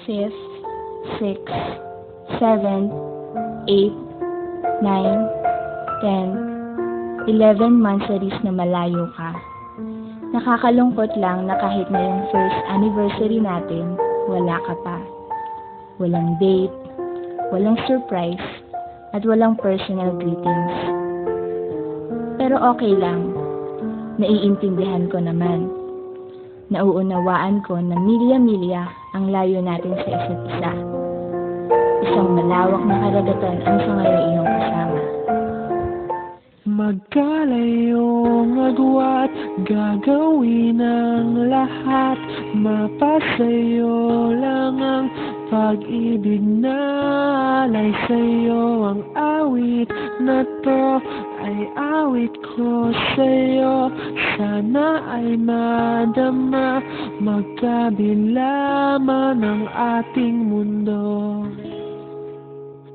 5th, 6th, 7th, 8th, 9th, 10th, 11 monthsaries na malayo ka. Nakakalungkot lang na kahit na yung first anniversary natin, wala ka pa. Walang date, walang surprise, at walang personal greetings. Pero okay lang. Naiintindihan ko naman. Nauunawaan ko na milya-milya ang layo natin sa isa't isa. Isang malawak na karagatan ang sa ngayon iyong kasama. Magkalayong agwat, gagawin ang lahat. Mapasayo lang ang pag-ibig na alay sa'yo. Ang awit na to ay awit ko sa'yo. Sana ay madama, magkabila man ang ating mundo.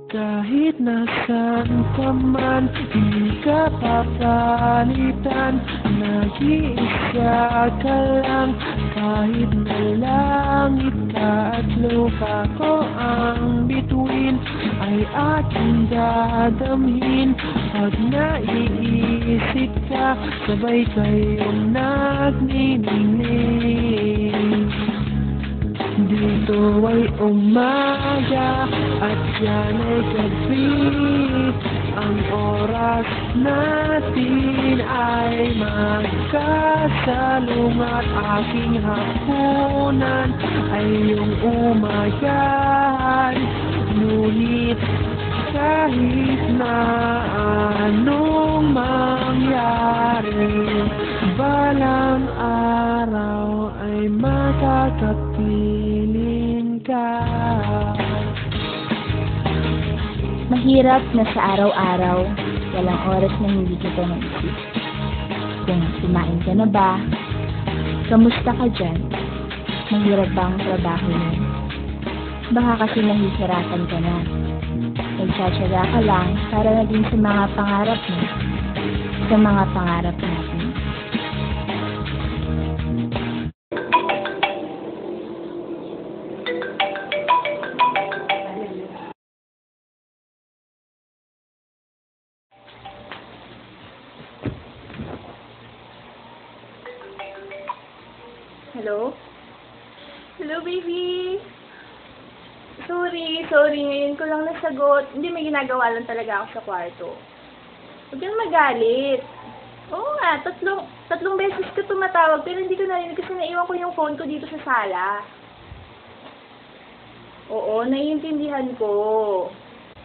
Kahit nasaan ka man, hindi ka papalitan. Nag-iisa ka lang, kahit na langit ka at lupa ko ang bituin, ay aking dadamhin. Pag naiisip ka, sabay kayong nagniningning. Dito ay umaga at yan ay gabi. Ang oras natin ay magkasalungat. Aking hapunan ay iyong umagahan. Ngunit kahit na anong mangyari, balang araw ay makakapiling ka. Mahirap na sa araw-araw, walang oras na hindi kita naisip. Kung kumain ka na ba? Kamusta ka dyan? Mahirap ba ang trabaho mo? Baka kasi nahihirapan ka na. Nagtsatsaga ka lang para na din sa mga pangarap mo, sa mga pangarap natin. Hello? Hello, baby! Sorry. Ngayon ko lang nasagot. Hindi, may ginagawa lang talaga ako sa kwarto. Huwag kang magalit. Oo nga, tatlong beses ko tumatawag, pero hindi ko narinig kasi naiwan ko yung phone ko dito sa sala. Oo, naiintindihan ko.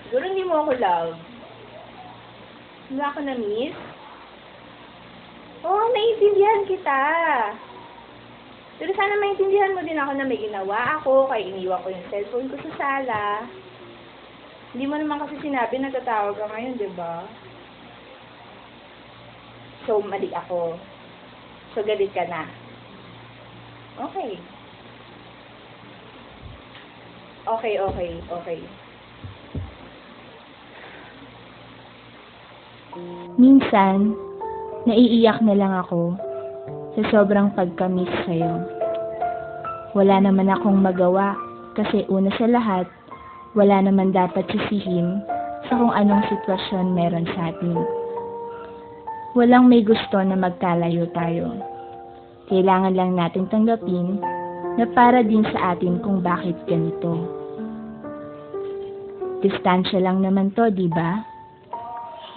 Siguro hindi mo ako love. Wala ako na-miss? Oo, naiintindihan kita. Pero sana maintindihan mo din ako na may ginawa ako, kaya iniwan ko yung cellphone ko sa sala. Hindi mo naman kasi sinabi na tatawag ka ngayon, di ba? So, mali ako. So, galit ka na. Okay. Okay. Minsan, naiiyak na lang ako sa sobrang pagka-miss sa'yo. Wala naman akong magawa kasi una sa lahat, wala naman dapat sisihin sa kung anong sitwasyon meron sa atin. Walang may gusto na magkalayo tayo. Kailangan lang nating tanggapin na para din sa atin kung bakit ganito. Distansya lang naman to, di ba?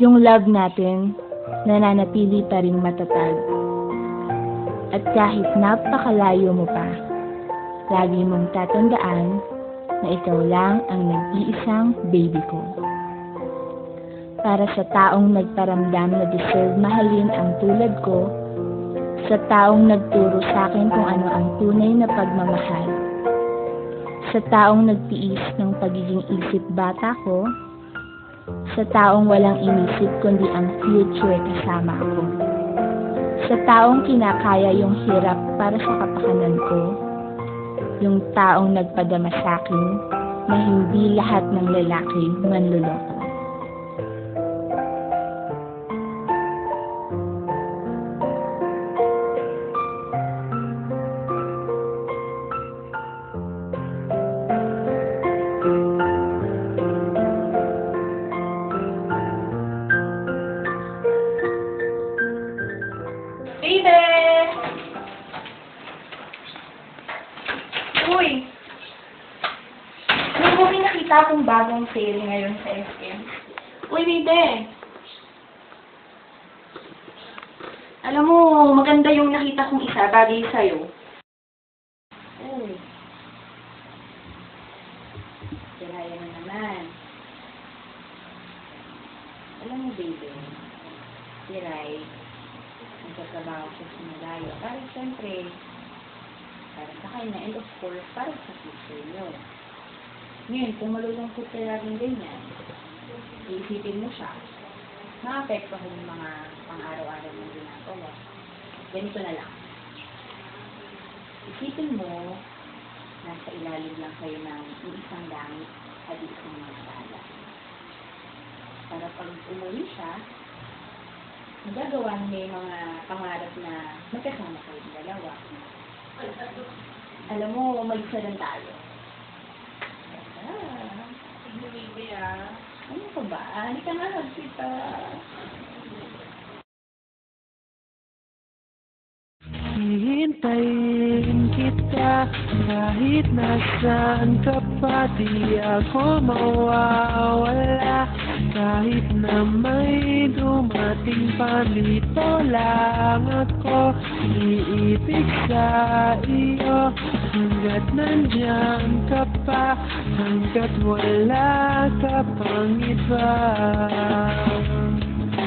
Yung love natin, nananatili pa rin matatag. At kahit napakalayo mo pa, lagi mong tatandaan na ikaw lang ang nag-iisang baby ko. Para sa taong nagparamdam na deserve mahalin ang tulad ko, sa taong nagturo sa akin kung ano ang tunay na pagmamahal, sa taong nagtiis ng pagiging isip bata ko, sa taong walang inisip kundi ang future kasama ako, sa taong kinakaya yung hirap para sa kapakanan ko, yung taong nagpadama sa akin na hindi lahat ng lalaki manluloko. Uy! Alam mo, may nakita akong bagong sale ngayon sa SM. Uy, Ride. Alam mo, maganda yung nakita kong isa, bagay sa'yo. Uy. Kiraya na naman. Alam mo, baby, si Rai, nagtatrabaho siya sa malayo. Para siyempre, para sa kanya, and of course, para sa future niyo. Ngayon, kung malulungkot ka laging ganyan, iisipin mo siya, maapektuhan yung mga pang-araw-araw mong ginagawa. Ganito na lang. Isipin mo, nasa ilalim lang kayo ng isang langit at isang mga tala. Para pag umuwi siya, magagawa niya yung mga pangarap na magkasama kayong dalawa. Alam mo, mag-isa lang tayo. Ano ka ba? Hindi ka nga magkita. Hihintayin kita kahit nasaan ka pa, di ako mawawala. Kahit na may dumating pa, dito lang ako iibig sa iyo. Hanggat nandyan ka pa, hanggat wala ka pang iba.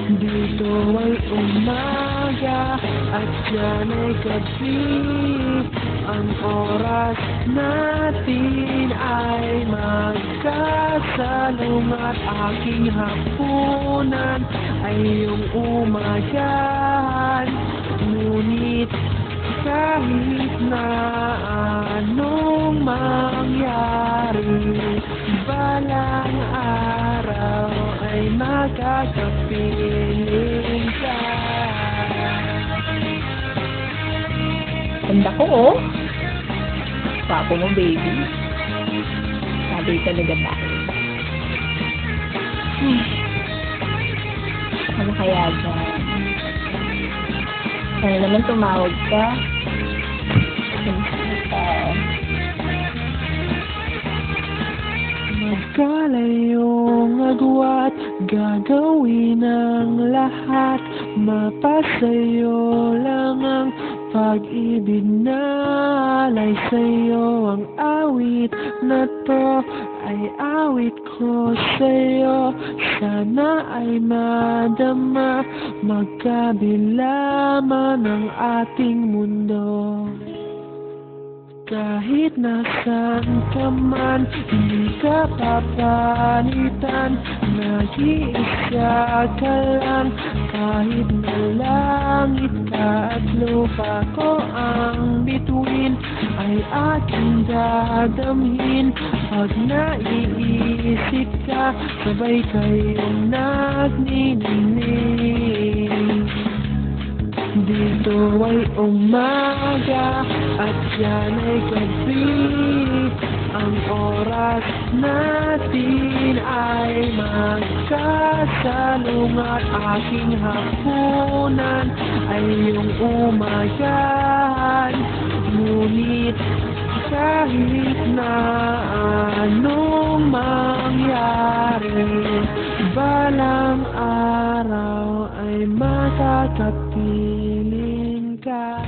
Dito ay umaga at yan ay gabi. Ang oras natin ay magkasalungat. Aking hapunan ay iyong umagahan. Ngunit kahit na anong mangyari, balang araw ay makakapiling ka. Ganda ko, oh. Papo mo, baby. Sabi talaga tayo. Ano kaya dyan? Sana naman tumawag ka. Magkalayong agwat, gagawin ang lahat. Mapasayo lang ang pag-ibig na alay sa'yo. Ang awit na to ay awit ko sa'yo. Sana ay madama, magkabila man ang ating mundo. Kahit nasaan ka man, hindi ka papalitan. Nag-iisa ka lang, kahit na langit ka at lupa ko ang bituin, ay aking dadamhin. Pag naiisip ka, sabay kayong nagniningning. Dito ay umaga at yan ay gabi. Ang oras natin ay magkasalungat. Aking hapunan ay iyong umagahan. Ngunit kahit na anong mangyari, balang araw ay makakapiling ka.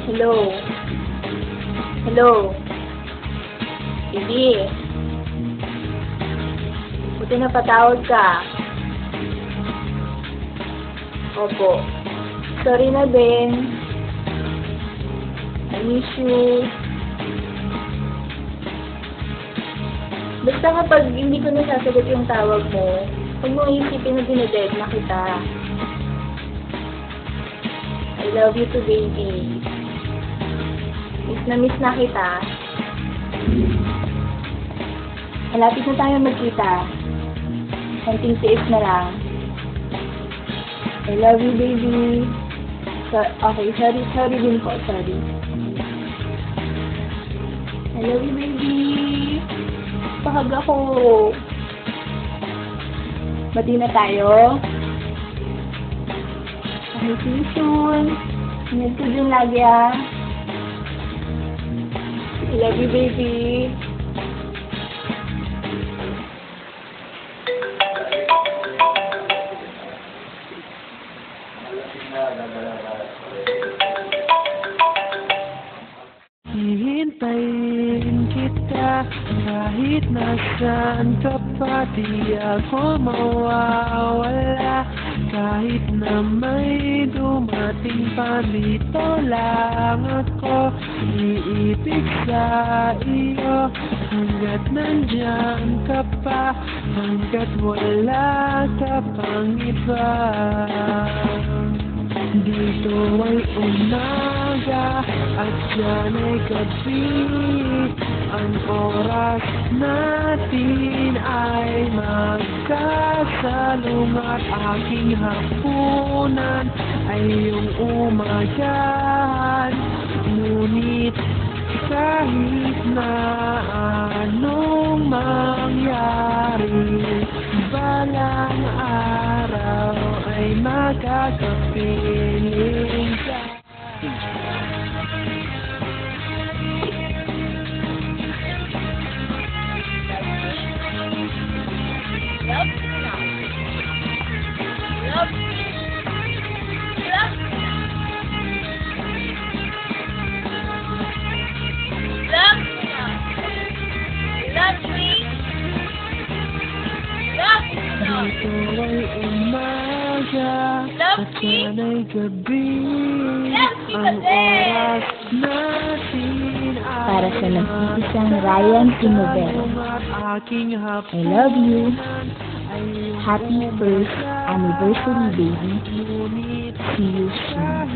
Hello? Hello? Baby? Buti napatawag ka. Opo. Sorry na din. I miss you. Basta kapag hindi ko nasasagot yung tawag mo, huwag mong isipin na dineded na kita. I love you too, baby. Miss na kita. Malapit na tayo magkita. Konting tiis na lang. I love you, baby. Okay, sorry din po, sorry. I love you, baby. Pahag ako. Bati na tayo. Okay, see you soon. Ingat ka dyan lagi, ah. I love you, baby. Hihintayin kita kahit nasaan ka pa, di ako mawawala. Kahit na may dumating pa, dito lang ako iibig sa iyo. Hanggat nandyan ka pa, hanggat wala ka pang iba. Dito ay umaga at dyan ay gabi. Ang oras natin ay magkasalungat. Aking hapunan ay iyong umagahan. Ngunit kahit na anong mangyari, balang araw ay magkakapiling ka. Dito ay umaga at yan ay gabi. Ang oras natin ay Para sa nag-iisang Ryan Tinovel. aking I love you. Happy first anniversary, baby. See you soon.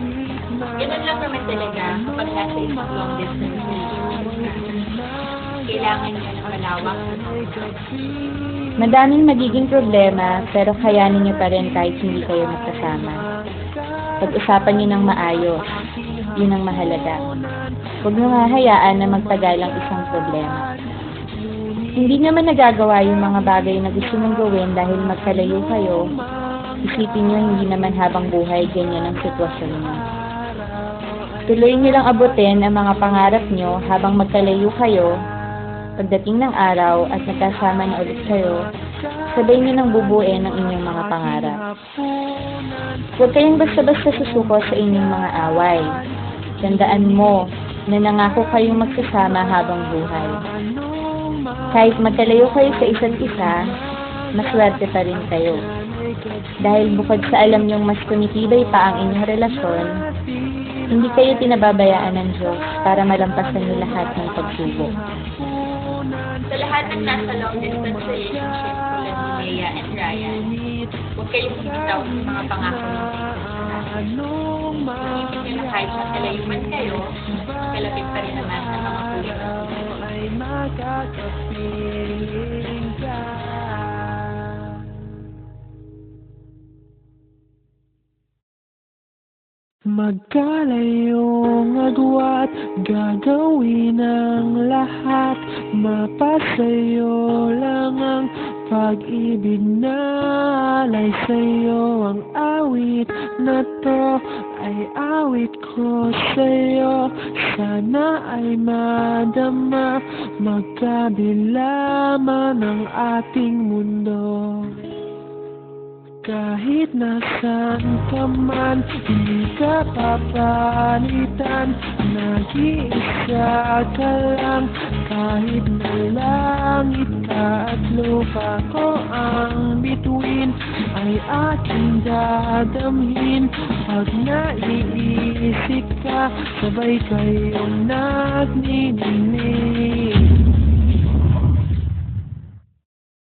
Ganun lang naman talaga kapag nasa isang long distance relationship. Kailangan niya ng malawak na Madaming magiging problema, pero kayanin niyo pa rin kahit hindi kayo magkasama. Pag-usapan niyo ng maayos. Yun ang mahalaga. Huwag niyo hahayaan na magtagal ang isang problema. Hindi naman nagagawa yung mga bagay na gusto mong gawin dahil magkalayo kayo. Isipin niyo hindi naman habang buhay ganyan ang sitwasyon niyo. Tuloy niyo lang abutin ang mga pangarap niyo habang magkalayo kayo. Pagdating ng araw at nagkasama na ulit kayo, sabay niyo nang bubuin ang inyong mga pangarap. Huwag kayong basta-basta susuko sa inyong mga away. Tandaan mo na nangako kayong magsasama habang buhay. Kahit magkalayo kayo sa isa't isa, maswerte pa rin kayo. Dahil bukod sa alam niyong mas tumitibay pa ang inyong relasyon, hindi kayo pinababayaan ng Diyos para malampasan niyo lahat ng pagsubok. Sa lahat ng nasa long distance relationship tulad ni Lea and Ryan, huwag kayong bitaw sa mga pangako ng isip niyo na kahit magkalayo man kayo, kalapit pa rin naman ang mga kulang. ay magkakapiling ka. Magkalayong agwat, gagawin ang lahat. Mapasayo lang ang pag-ibig na alay sa'yo. Ang awit na to ay awit ko sa'yo. Sana ay madama, magkabila man ang ating mundo. Kahit nasaan ka man, hindi ka papalitan. Nag-iisa ka lang, kahit na langit ka at lupa ko ang bituin, ay aking dadamhin. Pag naiisip ka, sabay kayong nagniningning.